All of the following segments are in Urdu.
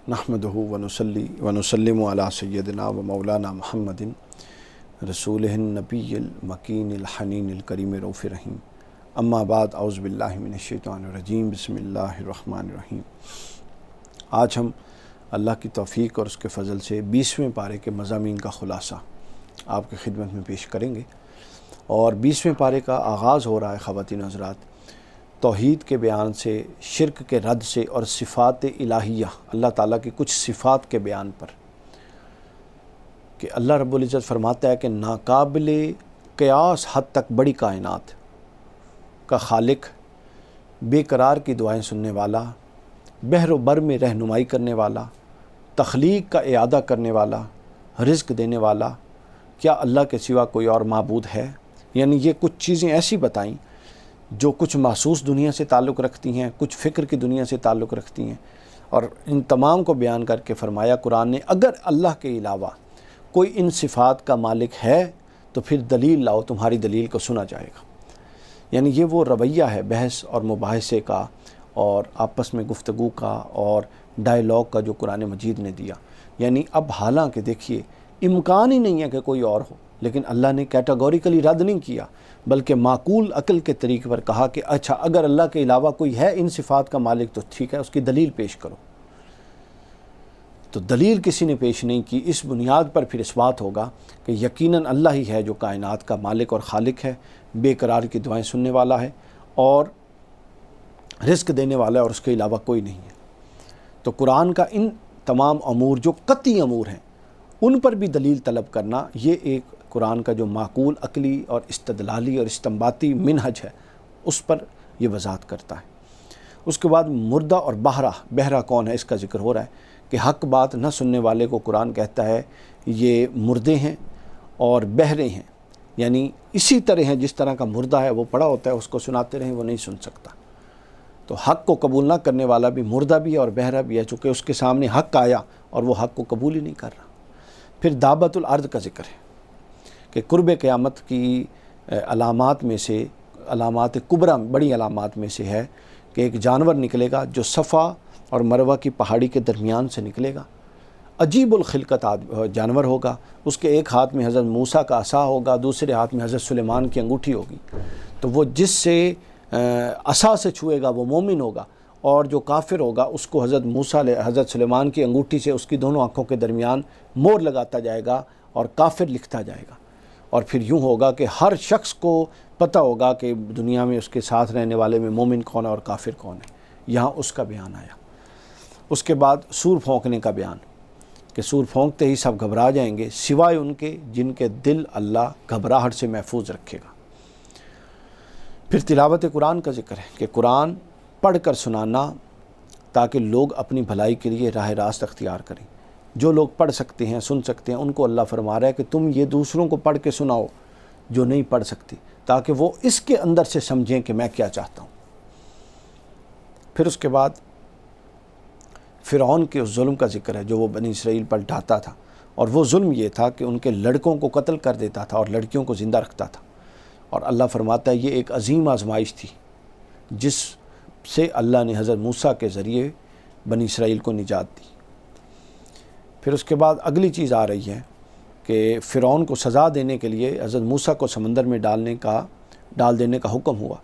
نحمدہ ونصلی ونسلم علی سیدنا و مولانا محمد رسولہ النبی المکین الحنین الکریم رؤوف رحیم اما بعد اعوذ باللہ من الشیطان الرجیم بسم اللہ الرحمن الرحیم۔ آج ہم اللہ کی توفیق اور اس کے فضل سے 20ویں پارے کے مضامین کا خلاصہ آپ کی خدمت میں پیش کریں گے، اور 20ویں پارے کا آغاز ہو رہا ہے خواتین حضرات توحید کے بیان سے، شرک کے رد سے اور صفات الہیہ، اللہ تعالیٰ کی کچھ صفات کے بیان پر، کہ اللہ رب العزت فرماتا ہے کہ ناقابل قیاس حد تک بڑی کائنات کا خالق، بے قرار کی دعائیں سننے والا، بحر و بر میں رہنمائی کرنے والا، تخلیق کا اعادہ کرنے والا، رزق دینے والا، کیا اللہ کے سوا کوئی اور معبود ہے؟ یعنی یہ کچھ چیزیں ایسی بتائیں جو کچھ محسوس دنیا سے تعلق رکھتی ہیں، کچھ فکر کی دنیا سے تعلق رکھتی ہیں، اور ان تمام کو بیان کر کے فرمایا قرآن نے اگر اللہ کے علاوہ کوئی ان صفات کا مالک ہے تو پھر دلیل لاؤ، تمہاری دلیل کو سنا جائے گا۔ یعنی یہ وہ رویہ ہے بحث اور مباحثے کا اور آپس میں گفتگو کا اور ڈائیلاگ کا جو قرآن مجید نے دیا۔ یعنی اب حالانکہ دیکھیے امکان ہی نہیں ہے کہ کوئی اور ہو، لیکن اللہ نے کیٹاگوریکلی رد نہیں کیا، بلکہ معقول عقل کے طریقے پر کہا کہ اچھا اگر اللہ کے علاوہ کوئی ہے ان صفات کا مالک تو ٹھیک ہے، اس کی دلیل پیش کرو۔ تو دلیل کسی نے پیش نہیں کی، اس بنیاد پر پھر اس بات ہوگا کہ یقیناً اللہ ہی ہے جو کائنات کا مالک اور خالق ہے، بے قرار کی دعائیں سننے والا ہے اور رزق دینے والا ہے، اور اس کے علاوہ کوئی نہیں ہے۔ تو قرآن کا ان تمام امور جو قطعی امور ہیں ان پر بھی دلیل طلب کرنا، یہ ایک قرآن کا جو معقول عقلی اور استدلالی اور استنباطی منہج ہے اس پر یہ وضاحت کرتا ہے۔ اس کے بعد مردہ اور بہرہ کون ہے اس کا ذکر ہو رہا ہے کہ حق بات نہ سننے والے کو قرآن کہتا ہے یہ مردے ہیں اور بہرے ہیں، یعنی اسی طرح ہیں جس طرح کا مردہ ہے وہ پڑا ہوتا ہے، اس کو سناتے رہیں وہ نہیں سن سکتا۔ تو حق کو قبول نہ کرنے والا بھی مردہ بھی ہے اور بہرہ بھی ہے، چونکہ اس کے سامنے حق آیا اور وہ حق کو قبول ہی نہیں کر رہا۔ پھر دابت الارض کا ذکر ہے کہ قرب قیامت کی علامات میں سے، علامات کبریٰ بڑی علامات میں سے ہے کہ ایک جانور نکلے گا جو صفا اور مروہ کی پہاڑی کے درمیان سے نکلے گا، عجیب الخلقت جانور ہوگا، اس کے ایک ہاتھ میں حضرت موسیٰ کا عصا ہوگا، دوسرے ہاتھ میں حضرت سلیمان کی انگوٹھی ہوگی۔ تو وہ جس سے عصا سے چھوئے گا وہ مومن ہوگا، اور جو کافر ہوگا اس کو حضرت موسیٰ حضرت سلیمان کی انگوٹھی سے اس کی دونوں آنکھوں کے درمیان مور لگاتا جائے گا اور کافر لکھتا جائے گا۔ اور پھر یوں ہوگا کہ ہر شخص کو پتہ ہوگا کہ دنیا میں اس کے ساتھ رہنے والے میں مومن کون ہے اور کافر کون ہے۔ یہاں اس کا بیان آیا۔ اس کے بعد سور پھونکنے کا بیان کہ سور پھونکتے ہی سب گھبرا جائیں گے سوائے ان کے جن کے دل اللہ گھبراہٹ سے محفوظ رکھے گا۔ پھر تلاوت قرآن کا ذکر ہے کہ قرآن پڑھ کر سنانا تاکہ لوگ اپنی بھلائی کے لیے راہ راست اختیار کریں۔ جو لوگ پڑھ سکتے ہیں سن سکتے ہیں ان کو اللہ فرما رہا ہے کہ تم یہ دوسروں کو پڑھ کے سناؤ جو نہیں پڑھ سکتے، تاکہ وہ اس کے اندر سے سمجھیں کہ میں کیا چاہتا ہوں۔ پھر اس کے بعد فرعون کے اس ظلم کا ذکر ہے جو وہ بنی اسرائیل پر ڈھاتا تھا، اور وہ ظلم یہ تھا کہ ان کے لڑکوں کو قتل کر دیتا تھا اور لڑکیوں کو زندہ رکھتا تھا۔ اور اللہ فرماتا ہے یہ ایک عظیم آزمائش تھی جس سے اللہ نے حضرت موسیٰ کے ذریعے بنی اسرائیل کو نجات دی۔ پھر اس کے بعد اگلی چیز آ رہی ہے کہ فرعون کو سزا دینے کے لیے حضرت موسیٰ کو سمندر میں ڈال دینے کا حکم ہوا،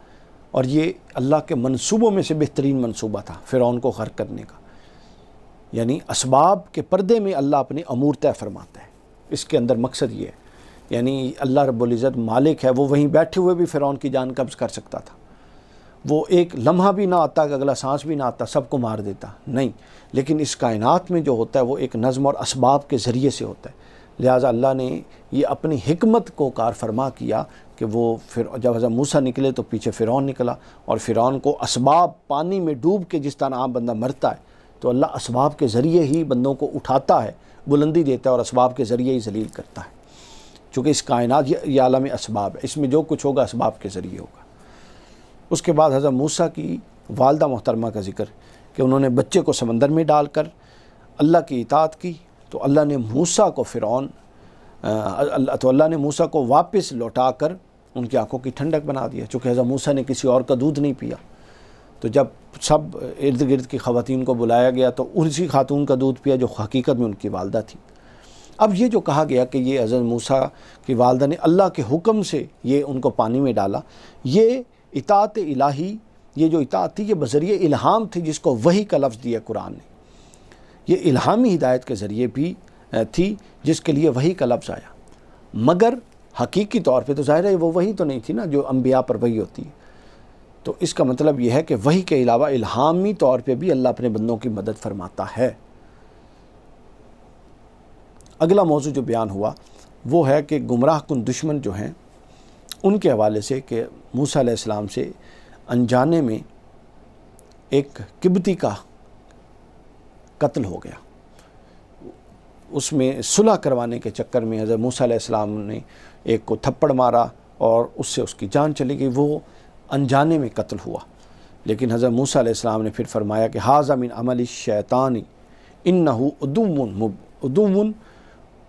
اور یہ اللہ کے منصوبوں میں سے بہترین منصوبہ تھا فرعون کو غرق کرنے کا۔ یعنی اسباب کے پردے میں اللہ اپنے امور طے فرماتا ہے، اس کے اندر مقصد یہ ہے، یعنی اللہ رب العزت مالک ہے، وہ وہیں بیٹھے ہوئے بھی فرعون کی جان قبض کر سکتا تھا، وہ ایک لمحہ بھی نہ آتا کہ اگلا سانس بھی نہ آتا سب کو مار دیتا، نہیں، لیکن اس کائنات میں جو ہوتا ہے وہ ایک نظم اور اسباب کے ذریعے سے ہوتا ہے۔ لہٰذا اللہ نے یہ اپنی حکمت کو کار فرما کیا کہ وہ جب حضرت موسیٰ نکلے تو پیچھے فرعون نکلا، اور فرعون کو اسباب پانی میں ڈوب کے جس طرح عام بندہ مرتا ہے تو اللہ اسباب کے ذریعے ہی بندوں کو اٹھاتا ہے، بلندی دیتا ہے اور اسباب کے ذریعے ہی ذلیل کرتا ہے، چونکہ اس کائنات یہ عالم اسباب ہے، اس میں جو کچھ ہوگا اسباب کے ذریعے ہوگا۔ اس کے بعد حضرت موسیٰ کی والدہ محترمہ کا ذکر کہ انہوں نے بچے کو سمندر میں ڈال کر اللہ کی اطاعت کی، تو اللہ نے موسیٰ کو واپس لوٹا کر ان کی آنکھوں کی ٹھنڈک بنا دیا، چونکہ حضرت موسیٰ نے کسی اور کا دودھ نہیں پیا۔ تو جب سب ارد گرد کی خواتین کو بلایا گیا تو اسی خاتون کا دودھ پیا جو حقیقت میں ان کی والدہ تھی۔ اب یہ جو کہا گیا کہ یہ حضرت موسیٰ کی والدہ نے اللہ کے حکم سے یہ ان کو پانی میں ڈالا، یہ اطاعت الہی، یہ جو اطاعت تھی یہ بذریعہ الہام تھی جس کو وحی کا لفظ دیا قرآن نے۔ یہ الہامی ہدایت کے ذریعے بھی تھی جس کے لیے وحی کا لفظ آیا، مگر حقیقی طور پہ تو ظاہر ہے وہ وحی تو نہیں تھی نا جو انبیاء پر وحی ہوتی ہے۔ تو اس کا مطلب یہ ہے کہ وحی کے علاوہ الہامی طور پہ بھی اللہ اپنے بندوں کی مدد فرماتا ہے۔ اگلا موضوع جو بیان ہوا وہ ہے کہ گمراہ کن دشمن جو ہیں ان کے حوالے سے کہ موسیٰ علیہ السلام سے انجانے میں ایک قبطی کا قتل ہو گیا۔ اس میں صلح کروانے کے چکر میں حضرت موسیٰ علیہ السلام نے ایک کو تھپڑ مارا اور اس سے اس کی جان چلی گئی، وہ انجانے میں قتل ہوا۔ لیکن حضرت موسیٰ علیہ السلام نے پھر فرمایا کہ ھذا من عمل الشیطان انہ عدو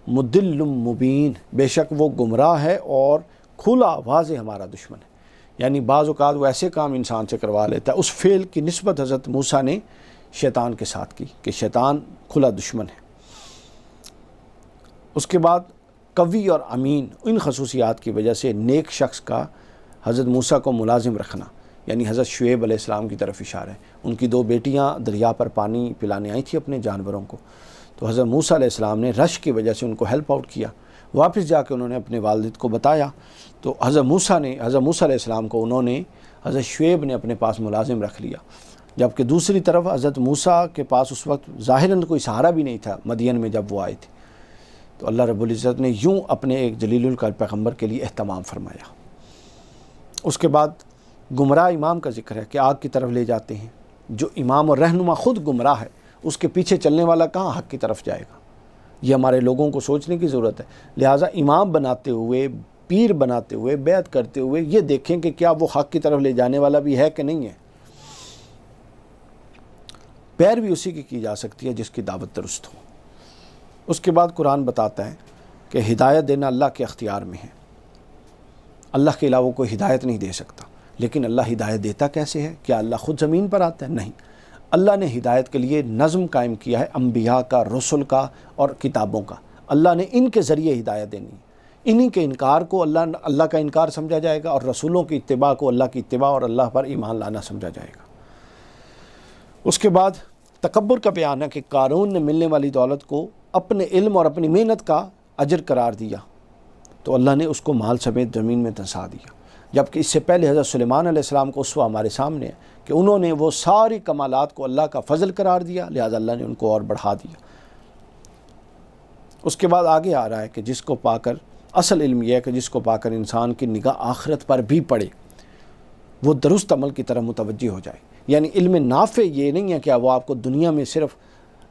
مضل مبین، بے شک وہ گمراہ ہے اور کھلا واضح ہمارا دشمن ہے۔ یعنی بعض اوقات وہ ایسے کام انسان سے کروا لیتا ہے، اس فعل کی نسبت حضرت موسیٰ نے شیطان کے ساتھ کی کہ شیطان کھلا دشمن ہے۔ اس کے بعد قوی اور امین، ان خصوصیات کی وجہ سے نیک شخص کا حضرت موسیٰ کو ملازم رکھنا، یعنی حضرت شعیب علیہ السلام کی طرف اشارہ ہے۔ ان کی 2 بیٹیاں دریا پر پانی پلانے آئی تھیں اپنے جانوروں کو، تو حضرت موسیٰ علیہ السلام نے رش کی وجہ سے ان کو ہیلپ آؤٹ کیا۔ واپس جا کے انہوں نے اپنے والد کو بتایا تو حضرت موسیٰ علیہ السلام کو انہوں نے حضرت شعیب نے اپنے پاس ملازم رکھ لیا، جبکہ دوسری طرف حضرت موسیٰ کے پاس اس وقت ظاہراً کوئی سہارا بھی نہیں تھا مدین میں جب وہ آئے تھے۔ تو اللہ رب العزت نے یوں اپنے ایک جلیل القدر پیغمبر کے لیے اہتمام فرمایا۔ اس کے بعد گمراہ امام کا ذکر ہے کہ آگ کی طرف لے جاتے ہیں۔ جو امام اور رہنما خود گمراہ ہے اس کے پیچھے چلنے والا کہاں حق کی طرف جائے گا؟ یہ ہمارے لوگوں کو سوچنے کی ضرورت ہے۔ لہٰذا امام بناتے ہوئے، پیر بناتے ہوئے، بیعت کرتے ہوئے یہ دیکھیں کہ کیا وہ حق کی طرف لے جانے والا بھی ہے کہ نہیں ہے۔ پیروی اسی کی جا سکتی ہے جس کی دعوت درست ہو۔ اس کے بعد قرآن بتاتا ہے کہ ہدایت دینا اللہ کے اختیار میں ہے، اللہ کے علاوہ کوئی ہدایت نہیں دے سکتا۔ لیکن اللہ ہدایت دیتا کیسے ہے؟ کیا اللہ خود زمین پر آتا ہے؟ نہیں، اللہ نے ہدایت کے لیے نظم قائم کیا ہے، انبیاء کا، رسل کا اور کتابوں کا۔ اللہ نے ان کے ذریعے ہدایت دینی ہے۔ انہی کے انکار کو اللہ کا انکار سمجھا جائے گا، اور رسولوں کی اتباع کو اللہ کی اتباع اور اللہ پر ایمان لانا سمجھا جائے گا۔ اس کے بعد تکبر کا بیان ہے کہ قارون نے ملنے والی دولت کو اپنے علم اور اپنی محنت کا اجر قرار دیا، تو اللہ نے اس کو مال سمیت زمین میں دھنسا دیا۔ جبکہ اس سے پہلے حضرت سلیمان علیہ السلام کو اسوہ ہمارے سامنے ہے کہ انہوں نے وہ ساری کمالات کو اللہ کا فضل قرار دیا، لہذا اللہ نے ان کو اور بڑھا دیا۔ اس کے بعد آگے آ رہا ہے کہ جس کو پا کر، اصل علم یہ ہے کہ جس کو پا کر انسان کی نگاہ آخرت پر بھی پڑے، وہ درست عمل کی طرف متوجہ ہو جائے۔ یعنی علم نافع یہ نہیں ہے کہ وہ آپ کو دنیا میں صرف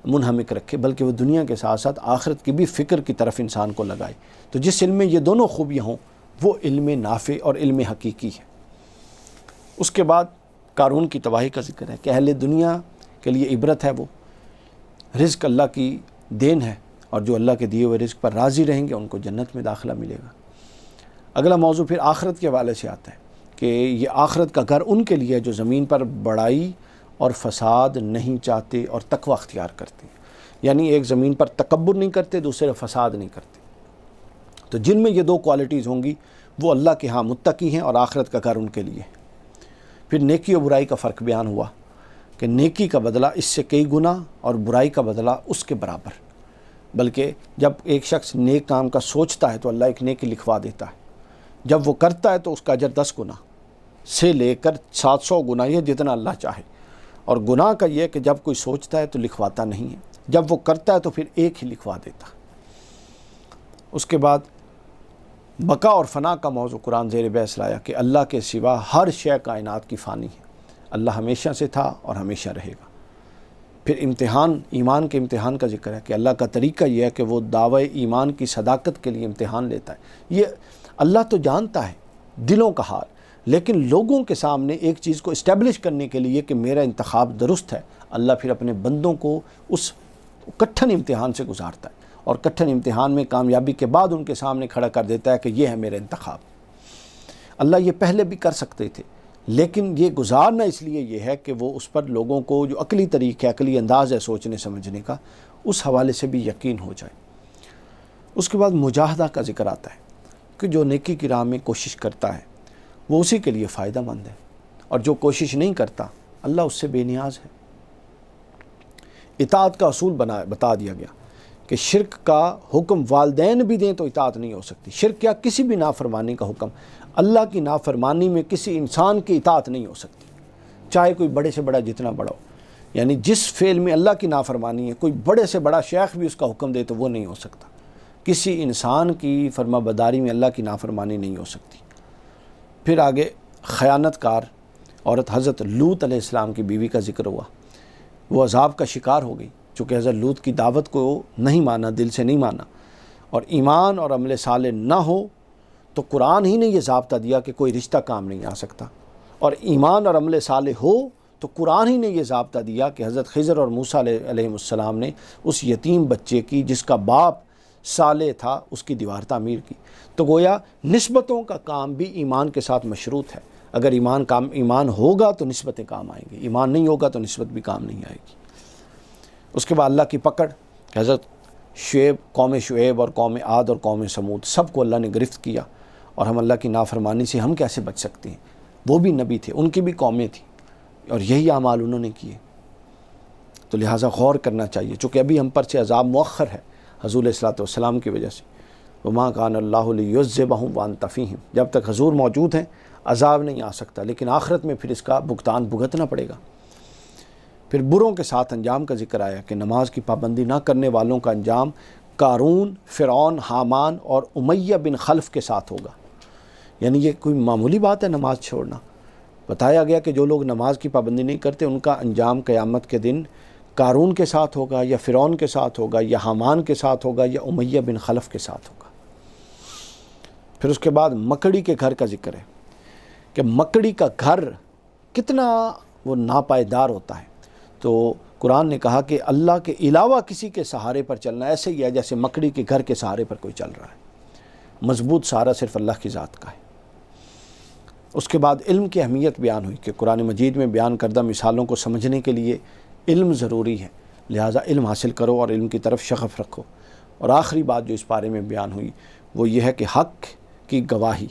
منہمک رکھے، بلکہ وہ دنیا کے ساتھ ساتھ آخرت کی بھی فکر کی طرف انسان کو لگائے۔ تو جس علم میں یہ دونوں خوبیاں ہوں وہ علم نافع اور علم حقیقی ہے۔ اس کے بعد قارون کی تباہی کا ذکر ہے کہ اہل دنیا کے لیے عبرت ہے، وہ رزق اللہ کی دین ہے، اور جو اللہ کے دیے ہوئے رزق پر راضی رہیں گے ان کو جنت میں داخلہ ملے گا۔ اگلا موضوع پھر آخرت کے حوالے سے آتا ہے کہ یہ آخرت کا گھر ان کے لیے ہے جو زمین پر بڑائی اور فساد نہیں چاہتے اور تقوی اختیار کرتے ہیں۔ یعنی ایک زمین پر تکبر نہیں کرتے، دوسرے فساد نہیں کرتے۔ تو جن میں یہ 2 کوالٹیز ہوں گی وہ اللہ کے ہاں متقی ہیں اور آخرت کا گھر ان کے لیے ہے۔ پھر نیکی اور برائی کا فرق بیان ہوا کہ نیکی کا بدلہ اس سے کئی گنا اور برائی کا بدلہ اس کے برابر، بلکہ جب ایک شخص نیک کام کا سوچتا ہے تو اللہ ایک نیکی لکھوا دیتا ہے، جب وہ کرتا ہے تو اس کا اجر 10 گنا سے لے کر 700 گنا، یہ جتنا اللہ چاہے۔ اور گناہ کا یہ کہ جب کوئی سوچتا ہے تو لکھواتا نہیں ہے، جب وہ کرتا ہے تو پھر ایک ہی لکھوا دیتا۔ اس کے بعد بقا اور فنا کا موضوع قرآن زیر بحث لایا کہ اللہ کے سوا ہر شے کائنات کی فانی ہے، اللہ ہمیشہ سے تھا اور ہمیشہ رہے گا۔ پھر امتحان، ایمان کے امتحان کا ذکر ہے کہ اللہ کا طریقہ یہ ہے کہ وہ دعوی ایمان کی صداقت کے لیے امتحان لیتا ہے۔ یہ اللہ تو جانتا ہے دلوں کا حال، لیکن لوگوں کے سامنے ایک چیز کو اسٹیبلش کرنے کے لیے کہ میرا انتخاب درست ہے، اللہ پھر اپنے بندوں کو اس کٹھن امتحان سے گزارتا ہے، اور کٹھن امتحان میں کامیابی کے بعد ان کے سامنے کھڑا کر دیتا ہے کہ یہ ہے میرا انتخاب۔ اللہ یہ پہلے بھی کر سکتے تھے، لیکن یہ گزارنا اس لیے یہ ہے کہ وہ اس پر لوگوں کو جو عقلی طریقہ عقلی انداز ہے سوچنے سمجھنے کا، اس حوالے سے بھی یقین ہو جائے۔ اس کے بعد مجاہدہ کا ذکر آتا ہے کہ جو نیکی کی راہ میں کوشش کرتا ہے وہ اسی کے لیے فائدہ مند ہے، اور جو کوشش نہیں کرتا اللہ اس سے بے نیاز ہے۔ اطاعت کا اصول بتا دیا گیا کہ شرک کا حکم والدین بھی دیں تو اطاعت نہیں ہو سکتی۔ شرک کیا، کسی بھی نافرمانی کا حکم، اللہ کی نافرمانی میں کسی انسان کی اطاعت نہیں ہو سکتی، چاہے کوئی بڑے سے بڑا جتنا بڑا ہو۔ یعنی جس فعل میں اللہ کی نافرمانی ہے، کوئی بڑے سے بڑا شیخ بھی اس کا حکم دے تو وہ نہیں ہو سکتا۔ کسی انسان کی فرما برداری میں اللہ کی نافرمانی نہیں ہو سکتی۔ پھر آگے خیانت کار عورت حضرت لوط علیہ السلام کی بیوی کا ذکر ہوا، وہ عذاب کا شکار ہو گئی چونکہ حضرت لوط کی دعوت کو نہیں مانا، دل سے نہیں مانا، اور ایمان اور عمل صالح نہ ہو تو قرآن ہی نے یہ ضابطہ دیا کہ کوئی رشتہ کام نہیں آ سکتا، اور ایمان اور عمل صالح ہو تو قرآن ہی نے یہ ضابطہ دیا کہ حضرت خضر اور موسیٰ علیہ السلام نے اس یتیم بچے کی جس کا باپ صالح تھا اس کی دیوار تعمیر کی۔ تو گویا نسبتوں کا کام بھی ایمان کے ساتھ مشروط ہے۔ اگر ایمان ہوگا تو نسبتیں کام آئیں گی، ایمان نہیں ہوگا تو نسبت بھی کام نہیں آئے گی۔ اس کے بعد اللہ کی پکڑ، حضرت قوم شعیب اور قوم عاد اور قوم سمود سب کو اللہ نے گرفت کیا، اور ہم اللہ کی نافرمانی سے ہم کیسے بچ سکتے ہیں؟ وہ بھی نبی تھے، ان کی بھی قومیں تھیں، اور یہی اعمال انہوں نے کیے۔ تو لہٰذا غور کرنا چاہیے، چونکہ ابھی ہم پر سے عذاب مؤخر ہے حضور علیہ الصلوۃ والسلام کی وجہ سے۔ وما کان اللہ لیعذبہم وانت فیہم، جب تک حضور موجود ہیں عذاب نہیں آ سکتا، لیکن آخرت میں پھر اس کا بھگتان بھگتنا پڑے گا۔ پھر بروں کے ساتھ انجام کا ذکر آیا کہ نماز کی پابندی نہ کرنے والوں کا انجام قارون، فرعون، حامان اور امیہ بن خلف کے ساتھ ہوگا۔ یعنی یہ کوئی معمولی بات ہے نماز چھوڑنا؟ بتایا گیا کہ جو لوگ نماز کی پابندی نہیں کرتے ان کا انجام قیامت کے دن قارون کے ساتھ ہوگا، یا فرعون کے ساتھ ہوگا، یا حامان کے ساتھ ہوگا، یا امیہ بن خلف کے ساتھ ہوگا۔ پھر اس کے بعد مکڑی کے گھر کا ذکر ہے کہ مکڑی کا گھر کتنا وہ ناپائیدار ہوتا ہے۔ تو قرآن نے کہا کہ اللہ کے علاوہ کسی کے سہارے پر چلنا ایسے ہی ہے جیسے مکڑی کے گھر کے سہارے پر کوئی چل رہا ہے۔ مضبوط سہارا صرف اللہ کی ذات کا ہے۔ اس کے بعد علم کی اہمیت بیان ہوئی کہ قرآن مجید میں بیان کردہ مثالوں کو سمجھنے کے لیے علم ضروری ہے، لہٰذا علم حاصل کرو اور علم کی طرف شغف رکھو۔ اور آخری بات جو اس بارے میں بیان ہوئی وہ یہ ہے کہ حق کی گواہی،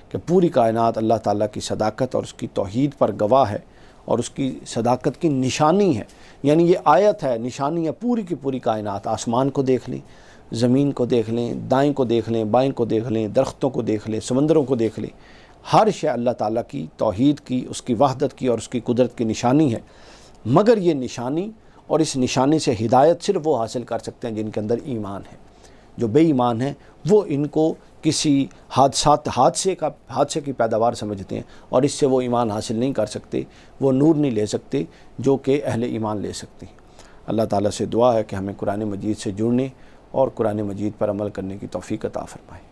کہ پوری کائنات اللہ تعالیٰ کی صداقت اور اس کی توحید پر گواہ ہے، اور اس کی صداقت کی نشانی ہے۔ یعنی یہ آیت ہے، نشانی ہے پوری کی پوری کائنات۔ آسمان کو دیکھ لیں، زمین کو دیکھ لیں، دائیں کو دیکھ لیں، بائیں کو دیکھ لیں، درختوں کو دیکھ لیں، سمندروں کو دیکھ لیں، ہر شے اللہ تعالیٰ کی توحید کی، اس کی وحدت کی اور اس کی قدرت کی نشانی ہے۔ مگر یہ نشانی اور اس نشانی سے ہدایت صرف وہ حاصل کر سکتے ہیں جن کے اندر ایمان ہے۔ جو بے ایمان ہیں وہ ان کو کسی حادثے کی پیداوار سمجھتے ہیں، اور اس سے وہ ایمان حاصل نہیں کر سکتے، وہ نور نہیں لے سکتے جو کہ اہل ایمان لے سکتے ہیں۔ اللہ تعالیٰ سے دعا ہے کہ ہمیں قرآن مجید سے جڑنے اور قرآن مجید پر عمل کرنے کی توفیق عطا فرمائے۔